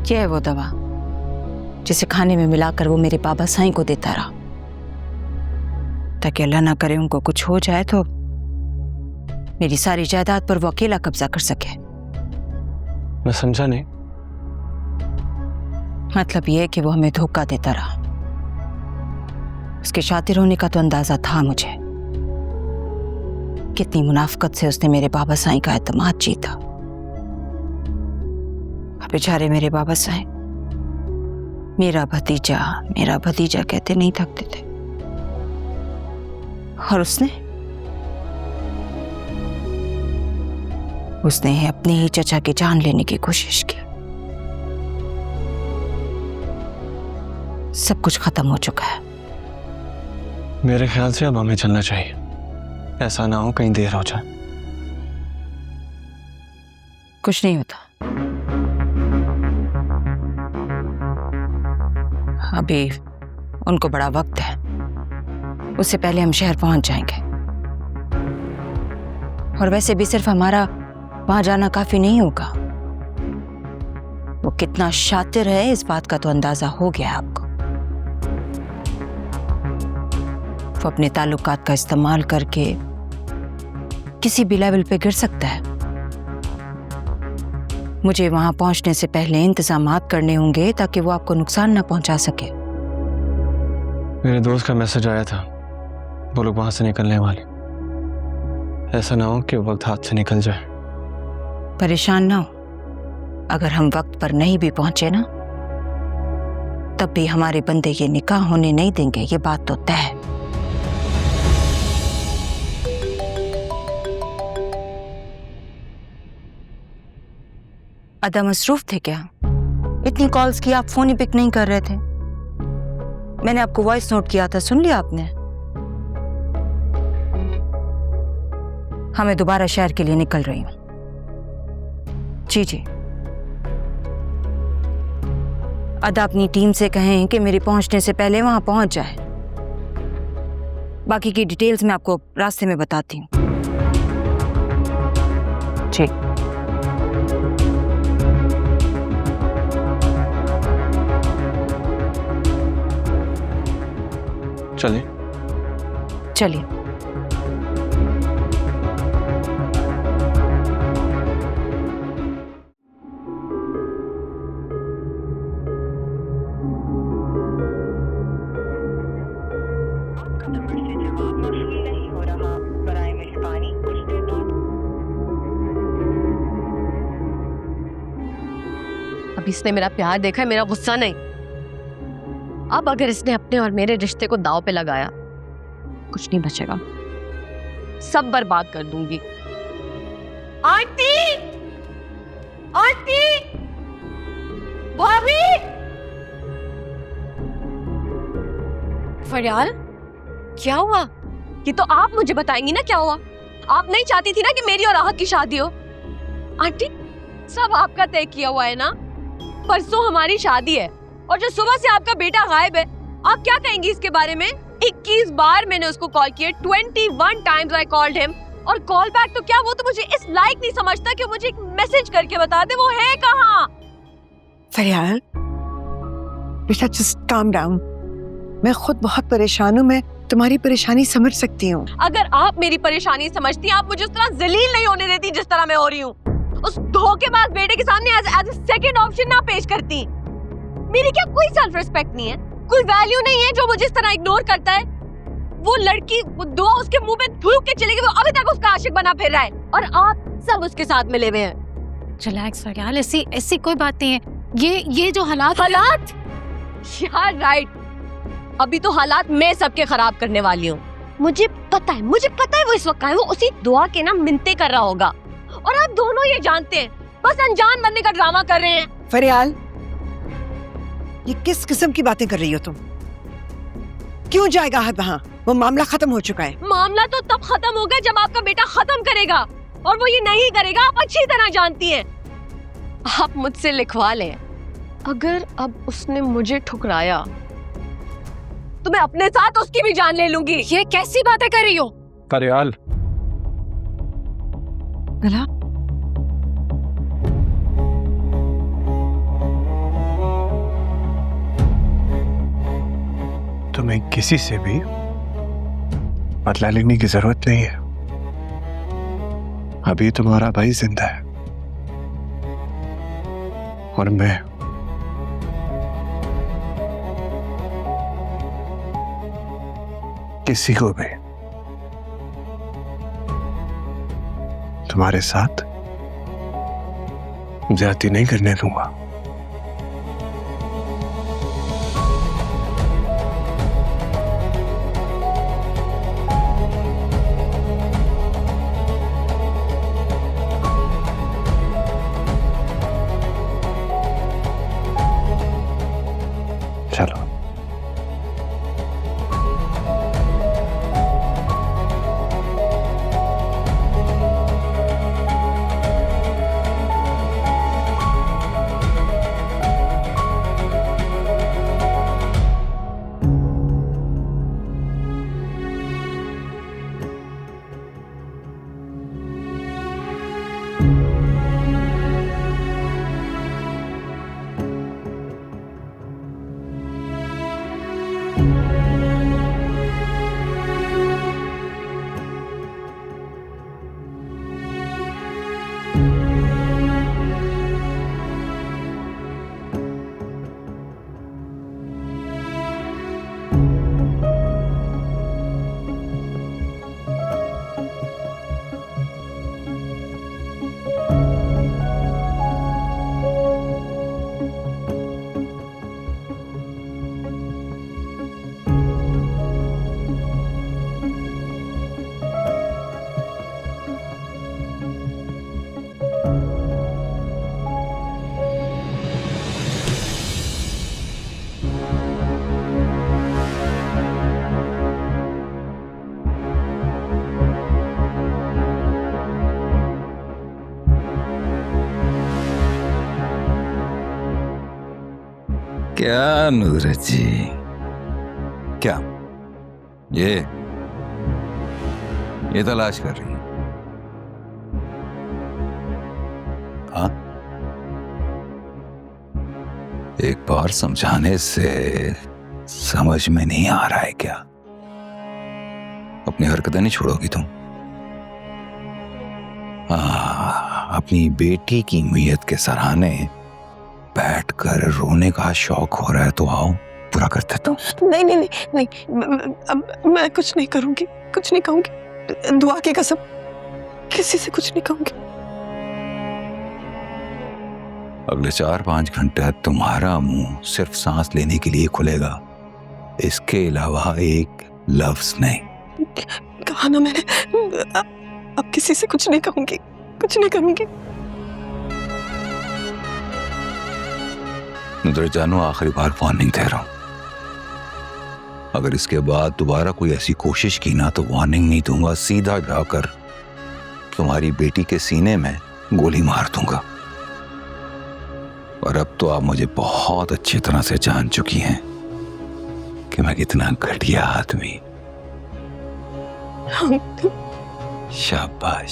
ये है वो दवा जिसे खाने में मिलाकर वो मेरे बाबा साईं को देता रहा, ताकि अल्लाह ना करे उनको कुछ हो जाए तो मेरी सारी जायदाद पर वो अकेला कब्जा कर सके। मैं समझा नहीं। मतलब ये है कि वो हमें धोखा देता रहा। उसके शातिर होने का तो अंदाजा था मुझे। कितनी मुनाफकत से उसने मेरे बाबा साईं का एतमाद जीता। बेचारे मेरे बाबा साईं मेरा भतीजा कहते नहीं थकते थे। और उसने अपने ही चचा की जान लेने की कोशिश की। सब कुछ खत्म हो चुका है। मेरे ख्याल से अब हमें चलना चाहिए, ऐसा ना हो कहीं देर हो जाए। कुछ नहीं होता, अभी उनको बड़ा वक्त है। उससे पहले हम शहर पहुंच जाएंगे। और वैसे भी सिर्फ हमारा वहां जाना काफी नहीं होगा। वो कितना शातिर है इस बात का तो अंदाजा हो गया है आपको। वो अपने ताल्लुकात का इस्तेमाल करके किसी भी लेवल पे गिर सकता है। मुझे वहां पहुंचने से पहले इंतजामात करने होंगे ताकि वो आपको नुकसान ना पहुंचा सके। मेरे दोस्त का मैसेज आया था, वो लोग वहां से निकलने वाले। ऐसा ना हो कि वक्त हाथ से निकल जाए। परेशान ना हो, अगर हम वक्त पर नहीं भी पहुंचे ना, तब भी हमारे बंदे ये निकाह होने नहीं देंगे, ये बात तो तय है। अदा मसरूफ थे क्या? इतनी कॉल्स की, आप फोन ही पिक नहीं कर रहे थे। मैंने आपको वॉइस नोट किया था, सुन लिया आपने? हाँ, मैं दोबारा शहर के लिए निकल रही हूं। जी। अदा अपनी टीम से कहें कि मेरे पहुंचने से पहले वहां पहुंच जाए। बाकी की डिटेल्स मैं आपको रास्ते में बताती हूँ। जी। चलिए। अब इसने मेरा प्यार देखा है, मेरा गुस्सा नहीं। अब अगर इसने अपने और मेरे रिश्ते को दांव पे लगाया, कुछ नहीं बचेगा, सब बर्बाद कर दूंगी। आंटी, आंटी, भाभी, फरियाल, क्या हुआ? ये तो आप मुझे बताएंगी ना क्या हुआ। आप नहीं चाहती थी ना कि मेरी और राहत की शादी हो। आंटी, सब आपका तय किया हुआ है ना। परसों हमारी शादी है और जो सुबह से आपका बेटा गायब है, आप क्या कहेंगी इसके बारे में? 21 बार मैंने उसको कॉल किया, 21 टाइम्स आई कॉल्ड हिम, और कॉल बैक तो क्या, वो तो मुझे इस लायक नहीं समझता कि मुझे एक मैसेज करके बता दे वो है कहाँ। फरियाल, बेटा जस्ट काम डाउन। मैं खुद बहुत परेशान हूँ, मैं तुम्हारी परेशानी समझ सकती हूँ। अगर आप मेरी परेशानी समझती, आप मुझे उस तरह जलील नहीं होने देती जिस तरह मैं हो रही हूँ। उस धोखेबाज बेटे के सामने एज सेकंड ऑप्शन ना पेश करती। मेरी क्या कोई सेल्फ रिस्पेक्ट नहीं है, कोई वैल्यू नहीं है जो मुझे इस तरह इग्नोर करता है? वो लड़की, वो दो उसके मुंह पे थूक के चली गई, वो अभी तक उसका आशिक बना फिर रहा है और आप सब उसके साथ मिले हुए हैं। रिलैक्स फरियाल, ऐसी कोई बात नहीं है। ये जो हालात यार राइट, अभी तो हालात मैं सबके खराब करने वाली हूँ। मुझे पता है वो इस वक्त है, वो उसी दुआ के ना मिन्नतें कर रहा होगा और आप दोनों ये जानते हैं, बस अनजान बनने का ड्रामा कर रहे हैं। फरियाल, ये किस किस्म की बातें कर रही हो तुम? क्यों जाएगा वहाँ? वो मामला खत्म हो चुका है। मामला तो तब खत्म होगा जब आपका बेटा खत्म करेगा, और वो ये नहीं करेगा, आप अच्छी तरह जानती हैं। आप मुझसे लिखवा लें, अगर अब उसने मुझे ठुकराया तो मैं अपने साथ उसकी भी जान ले लूंगी। ये कैसी बातें कर रही हो? फरियाल, तुम्हें किसी से भी बदला लेने की जरूरत नहीं है। अभी तुम्हारा भाई जिंदा है और मैं किसी को भी तुम्हारे साथ ज्यादती नहीं करने दूंगा। चलो क्या नुसरत जी, क्या ये तलाश कर रही है? हाँ, एक बार समझाने से समझ में नहीं आ रहा है क्या? अपनी हरकतें नहीं छोड़ोगी तुम? अपनी बेटी की मैयत के सराहने बैठकर रोने का शौक हो रहा है तो आओ, पूरा करते तुम। नहीं नहीं नहीं नहीं, मैं कुछ नहीं करूंगी, कुछ नहीं कहूंगी, दुआ की कसम, किसी से कुछ नहीं कहूंगी। अगले 4-5 घंटे तुम्हारा मुंह सिर्फ सांस लेने के लिए खुलेगा, इसके अलावा एक लफ्ज नहीं। कहा ना मैंने, अब किसी से कुछ नहीं कहूंगी, कुछ नहीं करूंगी। नुसरत जानू, आखिरी बार वार्निंग दे रहा हूं, अगर इसके बाद दोबारा कोई ऐसी कोशिश की ना तो वार्निंग नहीं दूंगा, सीधा जाकर तुम्हारी बेटी के सीने में गोली मार दूंगा। और अब तो आप मुझे बहुत अच्छी तरह से जान चुकी हैं कि मैं कितना घटिया आदमी। शाबाश।